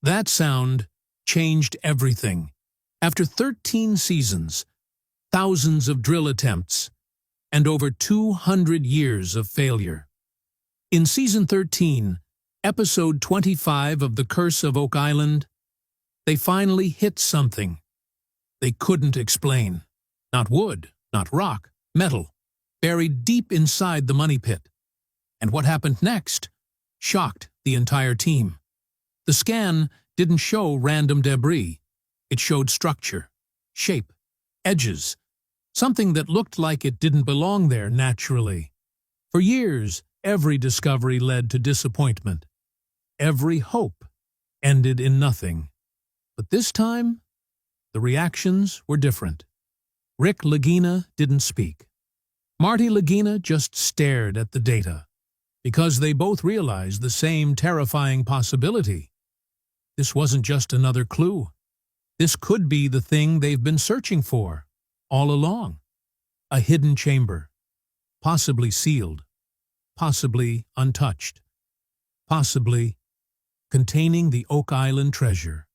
That sound changed everything. After 13 seasons, thousands of drill attempts, and over 200 years of failure. In Season 13, Episode 25 of The Curse of Oak Island, they finally hit something they couldn't explain. Not wood, not rock, metal, buried deep inside the money pit. And what happened next shocked the entire team. The scan didn't show random debris. It showed structure, shape, edges, something that looked like it didn't belong there naturally. For years, every discovery led to disappointment. Every hope ended in nothing. But this time, the reactions were different. Rick Lagina didn't speak. Marty Lagina just stared at the data, because they both realized the same terrifying possibility. This wasn't just another clue. This could be the thing they've been searching for all along. A hidden chamber, possibly sealed, possibly untouched, possibly containing the Oak Island treasure.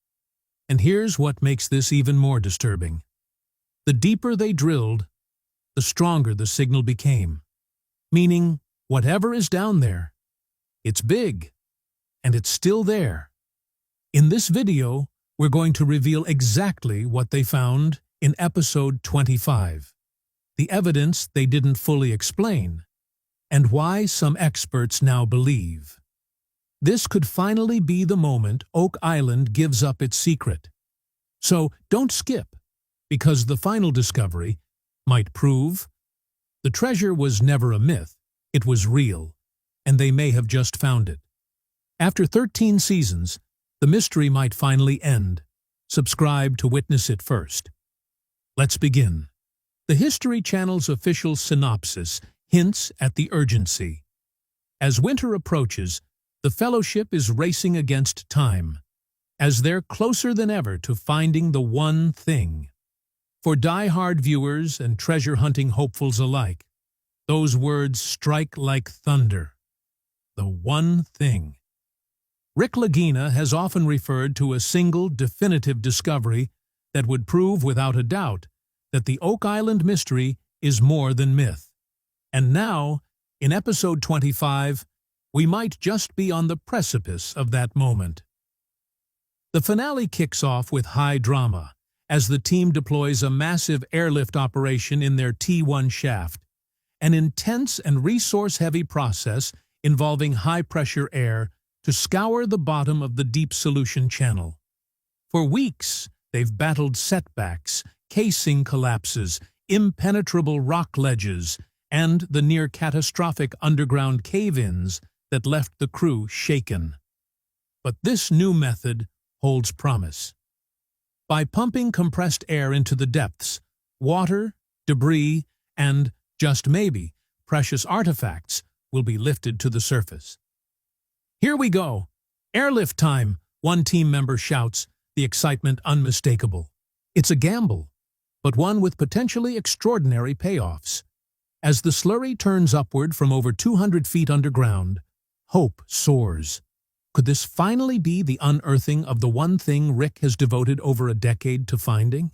And here's what makes this even more disturbing. The deeper they drilled, the stronger the signal became. Meaning, whatever is down there, it's big, and it's still there. In this video, we're going to reveal exactly what they found in Episode 25, the evidence they didn't fully explain, and why some experts now believe. This could finally be the moment Oak Island gives up its secret. So don't skip, because the final discovery might prove the treasure was never a myth, it was real, and they may have just found it. After 13 seasons, the mystery might finally end. Subscribe to witness it first. Let's begin. The History Channel's official synopsis hints at the urgency. As winter approaches, the Fellowship is racing against time, as they're closer than ever to finding the one thing. For die-hard viewers and treasure-hunting hopefuls alike, those words strike like thunder. The one thing. Rick Lagina has often referred to a single definitive discovery that would prove without a doubt that the Oak Island mystery is more than myth. And now, in Episode 25, we might just be on the precipice of that moment. The finale kicks off with high drama as the team deploys a massive airlift operation in their T1 shaft, an intense and resource-heavy process involving high-pressure air to scour the bottom of the deep solution channel. For weeks, they've battled setbacks, casing collapses, impenetrable rock ledges, and the near-catastrophic underground cave-ins that left the crew shaken. But this new method holds promise. By pumping compressed air into the depths, water, debris, and, just maybe, precious artifacts will be lifted to the surface. "Here we go! Airlift time!" one team member shouts, the excitement unmistakable. It's a gamble, but one with potentially extraordinary payoffs. As the slurry turns upward from over 200 feet underground, hope soars. Could this finally be the unearthing of the one thing Rick has devoted over a decade to finding?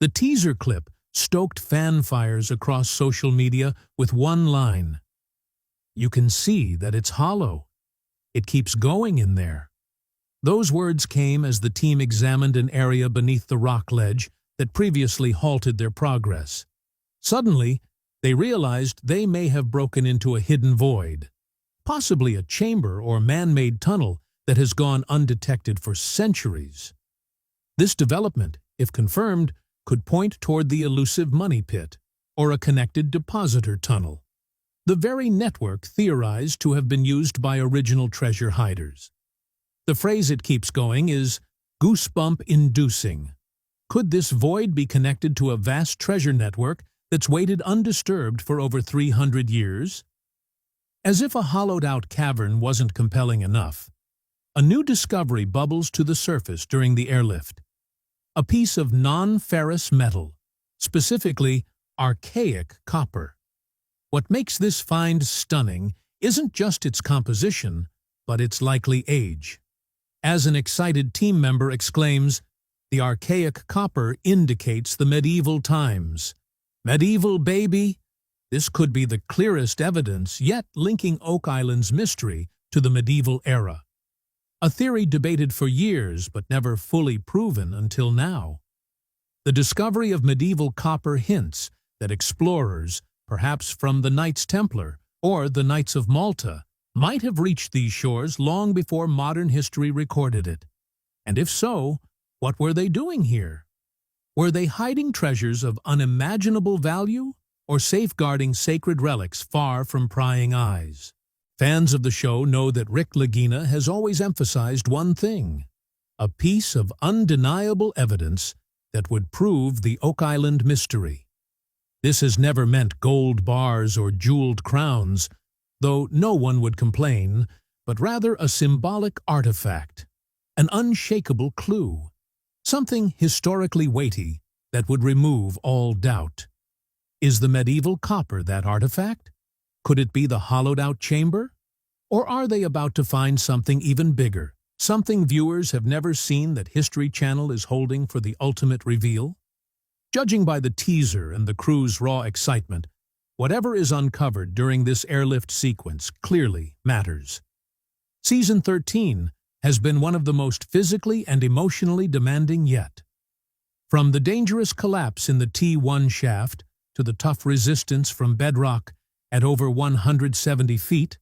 The teaser clip stoked fanfires across social media with one line. "You can see that it's hollow. It keeps going in there." Those words came as the team examined an area beneath the rock ledge that previously halted their progress. Suddenly, they realized they may have broken into a hidden void. Possibly a chamber or man-made tunnel that has gone undetected for centuries. This development, if confirmed, could point toward the elusive money pit or a connected depositor tunnel, the very network theorized to have been used by original treasure hiders. The phrase it keeps going is goosebump-inducing. Could this void be connected to a vast treasure network that's waited undisturbed for over 300 years? As if a hollowed-out cavern wasn't compelling enough, a new discovery bubbles to the surface during the airlift. A piece of non-ferrous metal, specifically archaic copper. What makes this find stunning isn't just its composition, but its likely age. As an excited team member exclaims, "The archaic copper indicates the medieval times. Medieval, baby!" This could be the clearest evidence yet linking Oak Island's mystery to the medieval era. A theory debated for years but never fully proven until now. The discovery of medieval copper hints that explorers, perhaps from the Knights Templar or the Knights of Malta, might have reached these shores long before modern history recorded it. And if so, what were they doing here? Were they hiding treasures of unimaginable value or safeguarding sacred relics far from prying eyes? Fans of the show know that Rick Lagina has always emphasized one thing: a piece of undeniable evidence that would prove the Oak Island mystery. This has never meant gold bars or jeweled crowns, though no one would complain, but rather a symbolic artifact, an unshakable clue, something historically weighty that would remove all doubt. Is the medieval copper that artifact? Could it be the hollowed-out chamber? Or are they about to find something even bigger, something viewers have never seen that History Channel is holding for the ultimate reveal? Judging by the teaser and the crew's raw excitement, whatever is uncovered during this airlift sequence clearly matters. Season 13 has been one of the most physically and emotionally demanding yet. From the dangerous collapse in the T1 shaft to the tough resistance from bedrock at over 170 feet,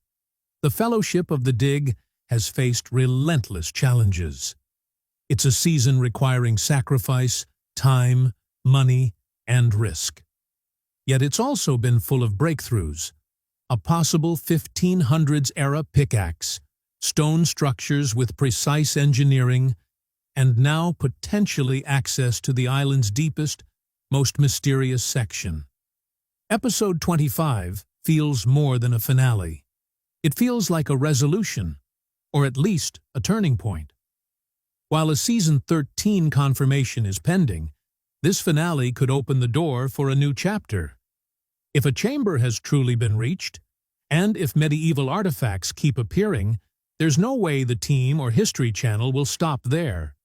the Fellowship of the Dig has faced relentless challenges. It's a season requiring sacrifice, time, money, and risk. Yet it's also been full of breakthroughs: a possible 1500s-era pickaxe, stone structures with precise engineering, and now potentially access to the island's deepest, most mysterious section. Episode 25 feels more than a finale. It feels like a resolution, or at least a turning point. While a Season 13 confirmation is pending, this finale could open the door for a new chapter. If a chamber has truly been reached, and if medieval artifacts keep appearing, there's no way the team or History Channel will stop there.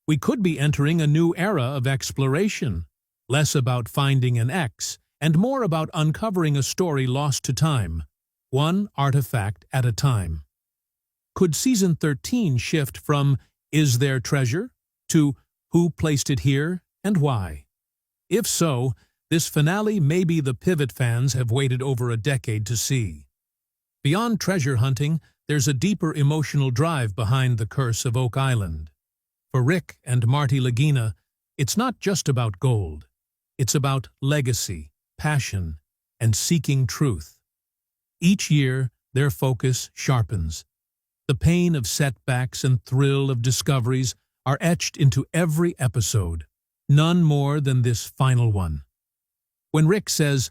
We could be entering a new era of exploration, less about finding an X, and more about uncovering a story lost to time, one artifact at a time. Could Season 13 shift from "Is there treasure?" to "Who placed it here and why?" If so, this finale may be the pivot fans have waited over a decade to see. Beyond treasure hunting, there's a deeper emotional drive behind the curse of Oak Island. For Rick and Marty Lagina, it's not just about gold. It's about legacy, passion, and seeking truth. Each year, their focus sharpens. The pain of setbacks and thrill of discoveries are etched into every episode, none more than this final one. When Rick says,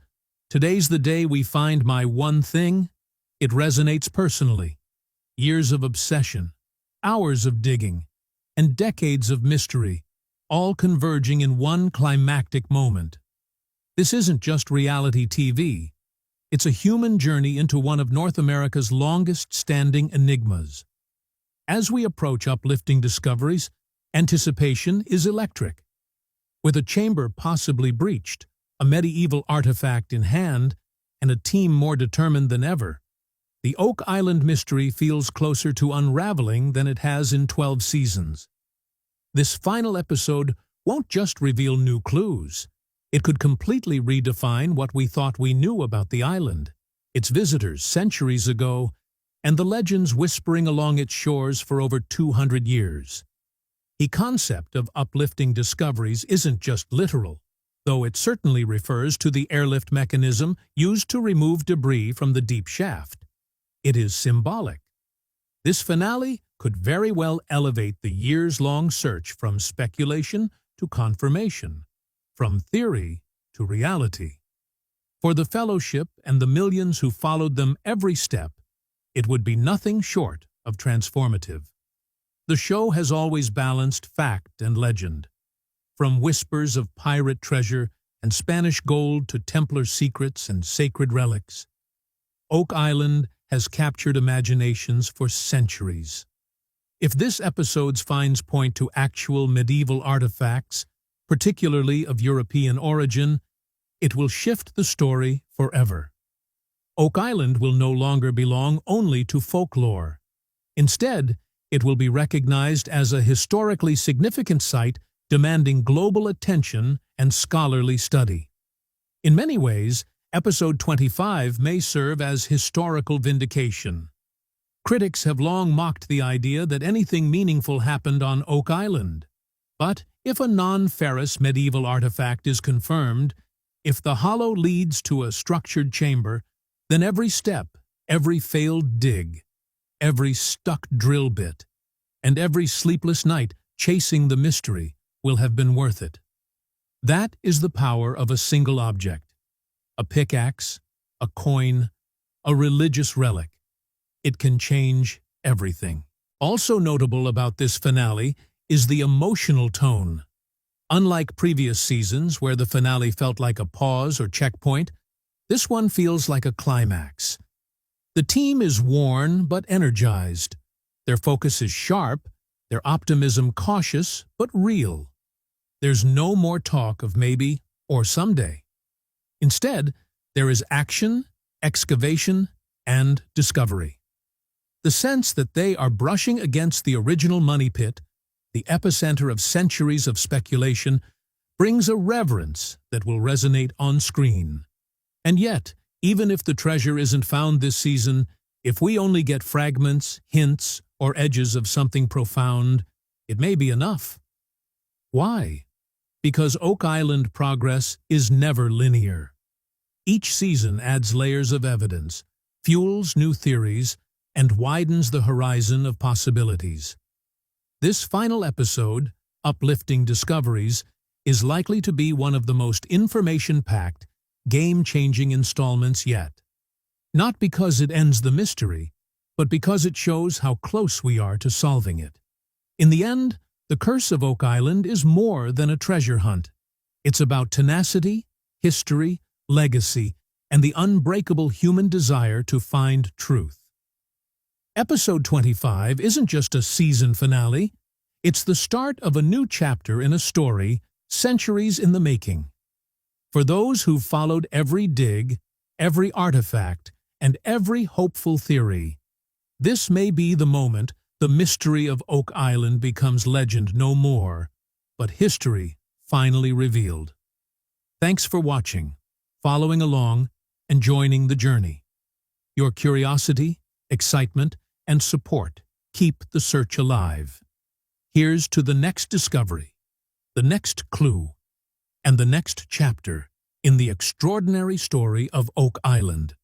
"Today's the day we find my one thing," it resonates personally. Years of obsession, hours of digging, and decades of mystery, all converging in one climactic moment. This isn't just reality TV. It's a human journey into one of North America's longest-standing enigmas. As we approach uplifting discoveries, anticipation is electric. With a chamber possibly breached, a medieval artifact in hand, and a team more determined than ever, the Oak Island mystery feels closer to unraveling than it has in 12 seasons. This final episode won't just reveal new clues. It could completely redefine what we thought we knew about the island, its visitors centuries ago, and the legends whispering along its shores for over 200 years. The concept of uplifting discoveries isn't just literal, though it certainly refers to the airlift mechanism used to remove debris from the deep shaft. It is symbolic. This finale could very well elevate the years-long search from speculation to confirmation, from theory to reality. For the Fellowship and the millions who followed them every step, it would be nothing short of transformative. The show has always balanced fact and legend. From whispers of pirate treasure and Spanish gold to Templar secrets and sacred relics, Oak Island has captured imaginations for centuries. If this episode's finds point to actual medieval artifacts, particularly of European origin, it will shift the story forever. Oak Island will no longer belong only to folklore. Instead, it will be recognized as a historically significant site demanding global attention and scholarly study. In many ways, Episode 25 may serve as historical vindication. Critics have long mocked the idea that anything meaningful happened on Oak Island. But if a non-ferrous medieval artifact is confirmed, if the hollow leads to a structured chamber, then every step, every failed dig, every stuck drill bit, and every sleepless night chasing the mystery will have been worth it. That is the power of a single object. A pickaxe, a coin, a religious relic. It can change everything. Also notable about this finale is the emotional tone. Unlike previous seasons where the finale felt like a pause or checkpoint, this one feels like a climax. The team is worn but energized. Their focus is sharp, their optimism cautious but real. There's no more talk of maybe or someday. Instead, there is action, excavation, and discovery. The sense that they are brushing against the original money pit, the epicenter of centuries of speculation, brings a reverence that will resonate on screen. And yet, even if the treasure isn't found this season, if we only get fragments, hints, or edges of something profound, it may be enough. Why? Because Oak Island progress is never linear. Each season adds layers of evidence, fuels new theories, and widens the horizon of possibilities. This final episode, Uplifting Discoveries, is likely to be one of the most information-packed, game-changing installments yet. Not because it ends the mystery, but because it shows how close we are to solving it. In the end, the Curse of Oak Island is more than a treasure hunt. It's about tenacity, history, legacy, and the unbreakable human desire to find truth. Episode 25 isn't just a season finale, it's the start of a new chapter in a story centuries in the making. For those who've followed every dig, every artifact, and every hopeful theory, this may be the moment the mystery of Oak Island becomes legend no more, but history finally revealed. Thanks for watching, following along, and joining the journey. Your curiosity, excitement, and support keep the search alive. Here's to the next discovery, the next clue, and the next chapter in the extraordinary story of Oak Island.